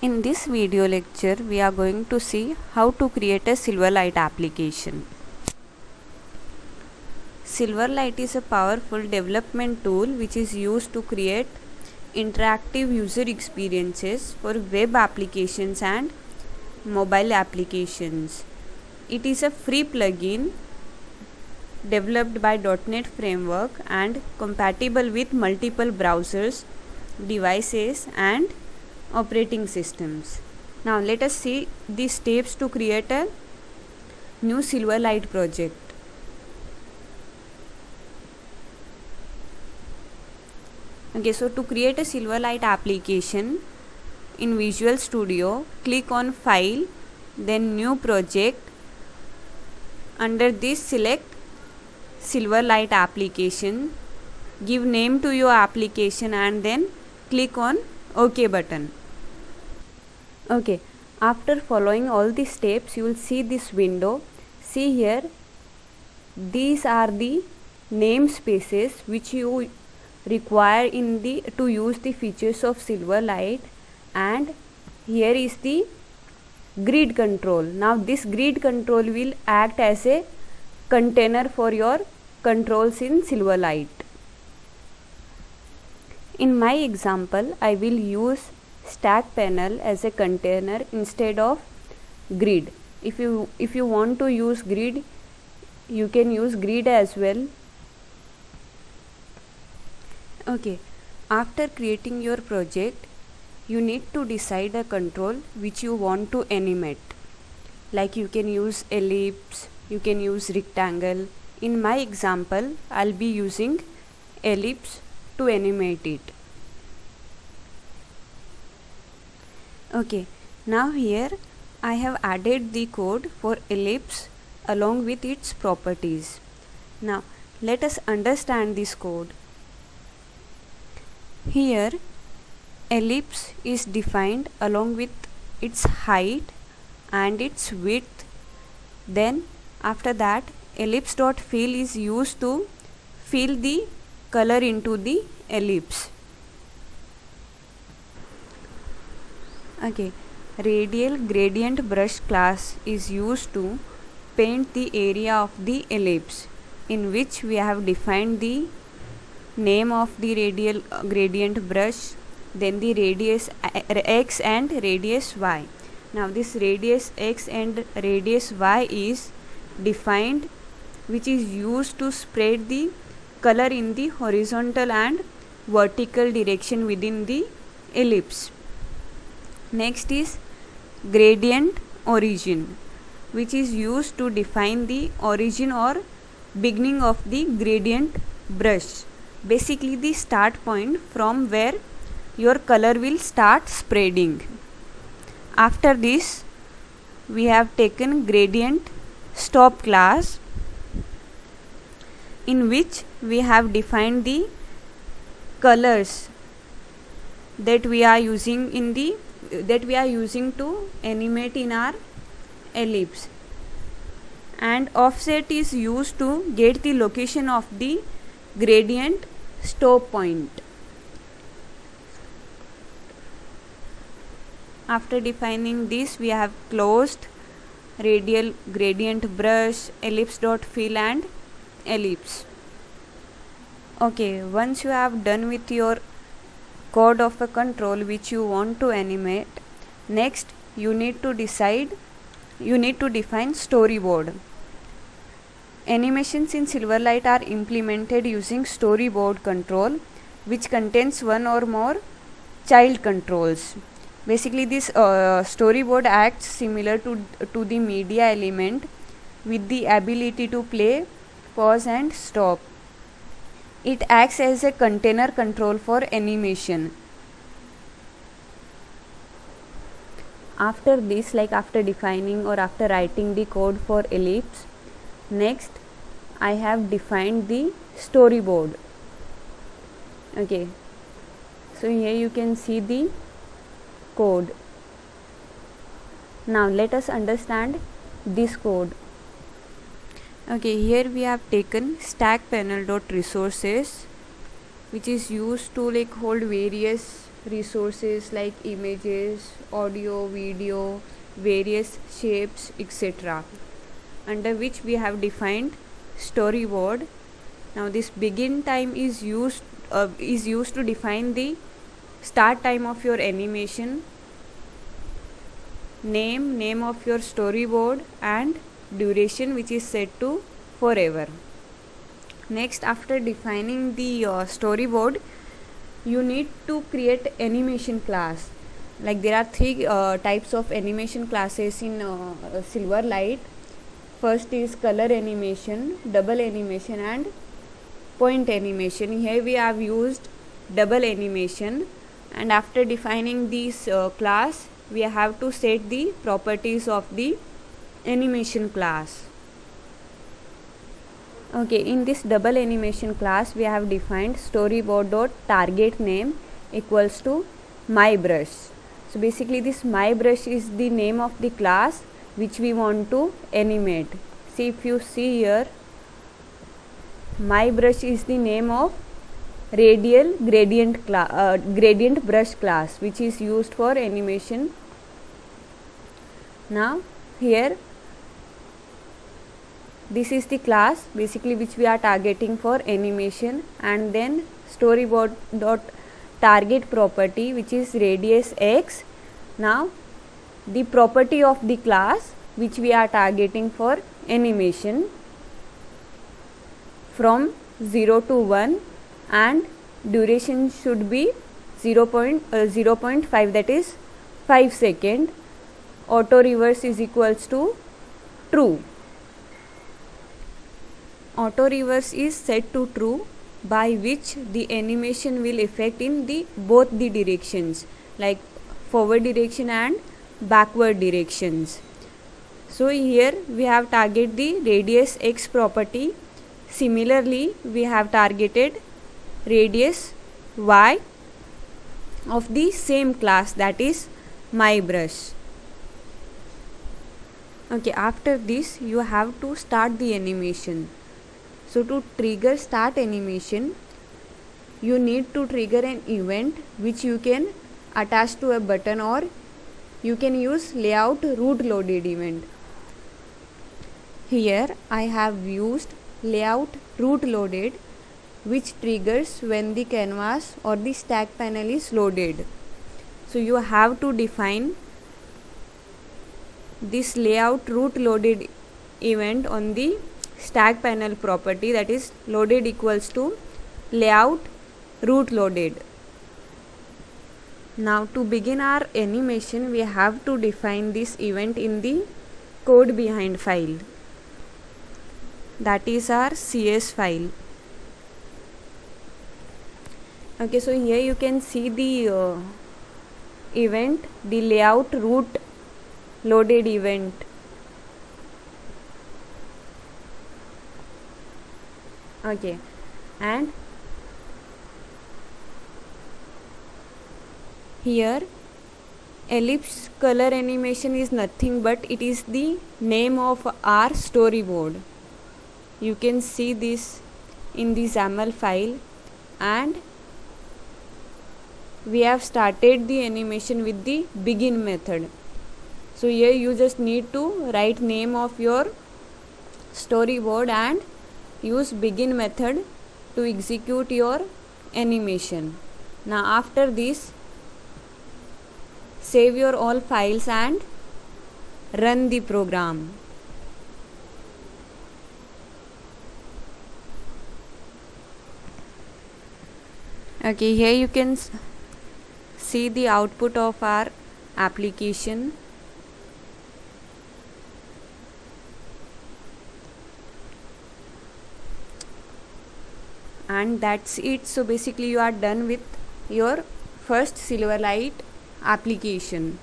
In this video lecture, we are going to see how to create a Silverlight application. Silverlight is a powerful development tool which is used to create interactive user experiences for web applications and mobile applications. It is a free plugin developed by .NET Framework and compatible with multiple browsers, devices and operating systems. Now let us see the steps to create a new Silverlight project. Okay, so to create a Silverlight application in Visual Studio, click on File, then New Project. Under this, select Silverlight application, give name to your application and then click on OK button. Okay, after following all the steps, you will see this window. See here, these are the namespaces which you require to use the features of Silverlight, and here is the grid control. Now this grid control will act as a container for your controls in Silverlight. In my example, I will use stack panel as a container instead of grid. If you want to use grid, you can use grid as well. Okay, after creating your project, you need to decide a control which you want to animate. Like you can use ellipse, you can use rectangle. In my example, I'll be using ellipse to animate it. Okay, now here I have added the code for ellipse along with its properties. Now let us understand this code. Here ellipse is defined along with its height and its width. Then after that, ellipse.fill is used to fill the color into the ellipse. Okay, radial gradient brush class is used to paint the area of the ellipse, in which we have defined the name of the radial gradient brush, then the radius x and radius y. Now this radius x and radius y is defined, which is used to spread the color in the horizontal and vertical direction within the ellipse. Next is gradient origin, which is used to define the origin or beginning of the gradient brush. Basically the start point from where your color will start spreading. After this, we have taken gradient stop class, in which we have defined the colors that we are using to animate in our ellipse, and offset is used to get the location of the gradient stop point. After defining this, we have closed radial gradient brush, ellipse.fill and ellipse. Okay, once you have done with your code of a control which you want to animate, next you need to define storyboard. Animations in Silverlight are implemented using storyboard control, which contains one or more child controls. Basically this storyboard acts similar to the media element with the ability to play, pause and stop. It acts as a container control for animation. After this, like after defining or after writing the code for ellipse, next I have defined the storyboard. Okay, so here you can see the code. Now let us understand this code. Okay, here we have taken stack panel dot resources, which is used to hold various resources like images, audio, video, various shapes, etc., under which we have defined storyboard. Now this begin time is used to define the start time of your animation, name of your storyboard, and duration, which is set to forever. Next, after defining the storyboard, you need to create animation class. Like there are three types of animation classes in Silverlight. First is color animation, double animation, and point animation. Here we have used double animation, and after defining this class, we have to set the properties of the animation class. Okay, in this double animation class, we have defined storyboard.target name equals to my brush. So basically this my brush is the name of the class which we want to animate. See, if you see here, my brush is the name of radial gradient brush class, which is used for animation. Now here, this is the class basically which we are targeting for animation, and then storyboard dot target property, which is radius x. Now the property of the class which we are targeting for animation from 0 to 1, and duration should be 0.5, that is 5 seconds. Auto reverse is equals to true. Auto reverse is set to true, by which the animation will affect in the both the directions, like forward direction and backward directions. So here we have targeted the radius x property. Similarly, we have targeted radius y of the same class, that is my brush. Okay, after this you have to start the animation. So to trigger start animation, you need to trigger an event which you can attach to a button, or you can use layout root loaded event. Here I have used layout root loaded, which triggers when the canvas or the stack panel is loaded. So you have to define this layout root loaded event on the stack panel property, that is loaded equals to layout root loaded. Now to begin our animation, we have to define this event in the code behind file, that is our CS file. Okay, so here you can see the event, the layout root loaded event. Okay, and here ellipse color animation is nothing but it is the name of our storyboard. You can see this in the XAML file, and we have started the animation with the begin method. So here you just need to write name of your storyboard and use begin method to execute your animation. Now after this, save your all files and run the program. Okay, here you can see the output of our application. And that's it. So basically you are done with your first Silverlight application.